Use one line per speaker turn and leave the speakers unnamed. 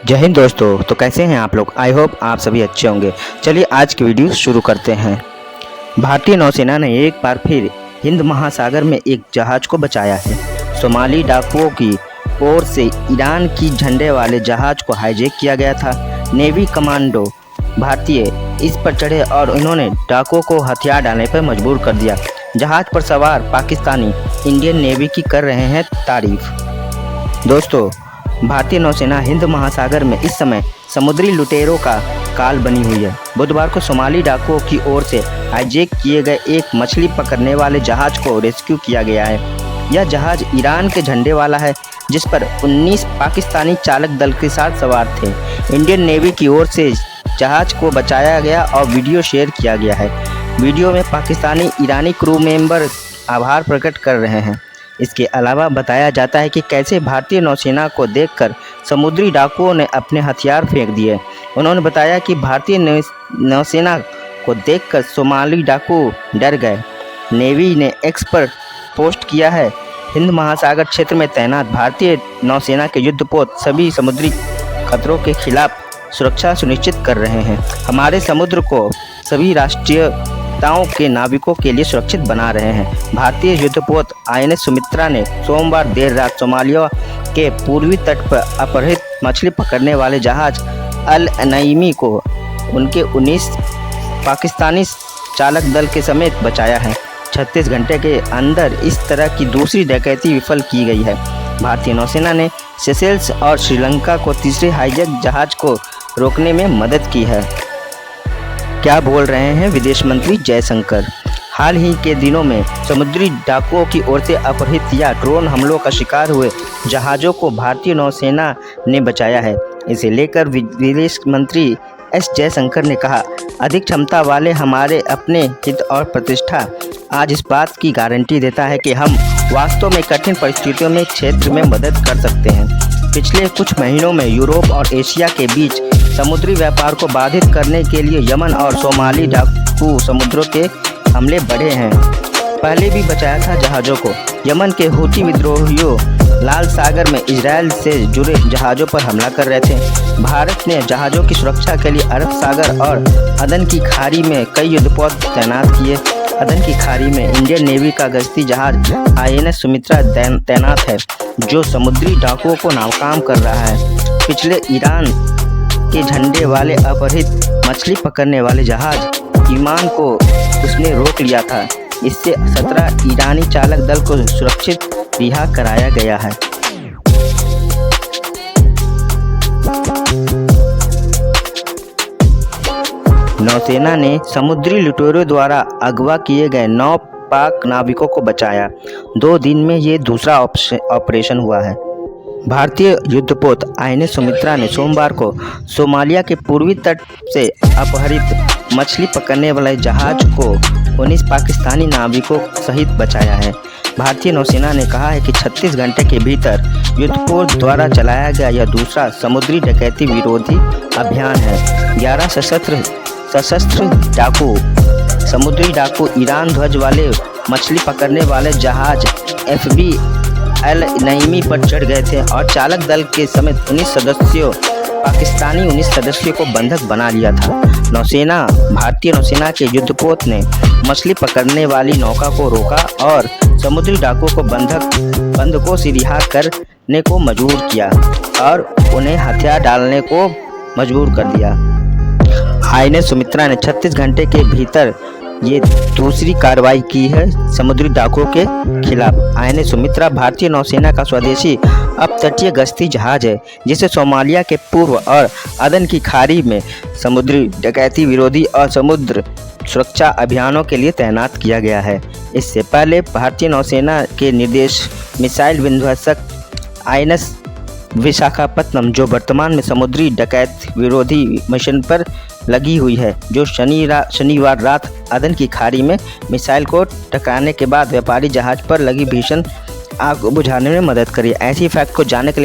जय हिंद दोस्तों। तो कैसे हैं आप लोग? आई होप आप सभी अच्छे होंगे। चलिए आज की वीडियो शुरू करते हैं। भारतीय नौसेना ने एक बार फिर हिंद महासागर में एक जहाज को बचाया है। सोमाली डाकुओं की ओर से ईरान की झंडे वाले जहाज को हाईजैक किया गया था। नेवी कमांडो भारतीय इस पर चढ़े और उन्होंने डाकुओं को हथियार डालने पर मजबूर कर दिया। जहाज पर सवार पाकिस्तानी इंडियन नेवी की कर रहे हैं तारीफ। दोस्तों, भारतीय नौसेना हिंद महासागर में इस समय समुद्री लुटेरों का काल बनी हुई है। बुधवार को सोमाली डाकुओं की ओर से हाईजैक किए गए एक मछली पकड़ने वाले जहाज को रेस्क्यू किया गया है। यह जहाज ईरान के झंडे वाला है, जिस पर 19 पाकिस्तानी चालक दल के साथ सवार थे। इंडियन नेवी की ओर से जहाज को बचाया गया और वीडियो शेयर किया गया है। वीडियो में पाकिस्तानी ईरानी क्रू मेंबर आभार प्रकट कर रहे हैं। इसके अलावा बताया जाता है कि कैसे भारतीय नौसेना को देखकर समुद्री डाकुओं ने अपने हथियार फेंक दिए। उन्होंने बताया कि भारतीय नौसेना को देखकर सोमाली डाकू डर गए। नेवी ने एक्स पर पोस्ट किया है, हिंद महासागर क्षेत्र में तैनात भारतीय नौसेना के युद्धपोत सभी समुद्री खतरों के खिलाफ सुरक्षा सुनिश्चित कर रहे हैं। हमारे समुद्र को सभी राष्ट्रीयताओं के नाविकों के लिए सुरक्षित बना रहे हैं। भारतीय युद्धपोत INS सुमित्रा ने सोमवार देर रात सोमालिया के पूर्वी तट पर अपहृत मछली पकड़ने वाले जहाज अल नईमी को उनके 19 पाकिस्तानी चालक दल के समेत बचाया है। 36 घंटे के अंदर इस तरह की दूसरी डकैती विफल की गई है। भारतीय नौसेना ने सेशेल्स और श्रीलंका को तीसरे हाईजैक जहाज को रोकने में मदद की है। क्या बोल रहे हैं विदेश मंत्री जयशंकर? हाल ही के दिनों में समुद्री डाकुओं की ओर से अपहृत या ड्रोन हमलों का शिकार हुए जहाज़ों को भारतीय नौसेना ने बचाया है। इसे लेकर विदेश मंत्री एस जयशंकर ने कहा, अधिक क्षमता वाले हमारे अपने हित और प्रतिष्ठा आज इस बात की गारंटी देता है कि हम वास्तव में कठिन परिस्थितियों में क्षेत्र में मदद कर सकते हैं। पिछले कुछ महीनों में यूरोप और एशिया के बीच समुद्री व्यापार को बाधित करने के लिए यमन और सोमाली डाकू समुद्रों के हमले बढ़े हैं। पहले भी बचाया था जहाज़ों को। यमन के हूती विद्रोहियों लाल सागर में इजराइल से जुड़े जहाज़ों पर हमला कर रहे थे। भारत ने जहाज़ों की सुरक्षा के लिए अरब सागर और अदन की खाड़ी में कई युद्धपोत तैनात किए। अदन की खाड़ी में इंडियन नेवी का गश्ती जहाज INS सुमित्रा तैनात है, जो समुद्री डाकुओं को नाकाम कर रहा है। पिछले ईरान के झंडे वाले अपहृत मछली पकड़ने वाले जहाज ईमान को उसने रोक लिया था। इससे 17 ईरानी चालक दल को सुरक्षित रिहा कराया गया है। नौसेना ने समुद्री लुटेरों द्वारा अगवा किए गए 9 पाक नाविकों को बचाया। 2 दिन में ये दूसरा ऑपरेशन हुआ है। भारतीय युद्धपोत INS सुमित्रा ने सोमवार को सोमालिया के पूर्वी तट से अपहृत मछली पकड़ने वाले जहाज को 19 पाकिस्तानी नाविकों सहित बचाया है। भारतीय नौसेना ने कहा है कि 36 घंटे के भीतर युद्धपोत द्वारा चलाया गया यह दूसरा समुद्री डकैती विरोधी अभियान है। 11 सशस्त्र डाकू समुद्री डाकू ईरान ध्वज वाले मछली पकड़ने वाले जहाज FB अल नईमी पर चढ़ गए थे और चालक दल के समेत 19 सदस्यों को बंधक बना लिया था। भारतीय नौसेना के युद्धपोत ने मछली पकड़ने वाली नौका को रोका और समुद्री डाकुओं को बंधकों से रिहा करने को मजबूर किया और उन्हें हथियार डालने को मजबूर कर दिया। INS सुमित्रा ने 36 घंटे के भीतर ये दूसरी कार्रवाई की है समुद्री डाकुओं के खिलाफ। INS सुमित्रा भारतीय नौसेना का स्वदेशी अपतटीय गश्ती जहाज है, जिसे सोमालिया के पूर्व और अदन की खाड़ी में समुद्री डकैती विरोधी और समुद्र सुरक्षा अभियानों के लिए तैनात किया गया है। इससे पहले भारतीय नौसेना के निर्देश मिसाइल विध्वंसक INS विशाखापत्तनम, जो वर्तमान में समुद्री डकैत विरोधी मिशन पर लगी हुई है, जो शनिवार रात अदन की खाड़ी में मिसाइल को टकराने के बाद व्यापारी जहाज पर लगी भीषण आग बुझाने में मदद करी। ऐसी फैक्ट को जानने के लिए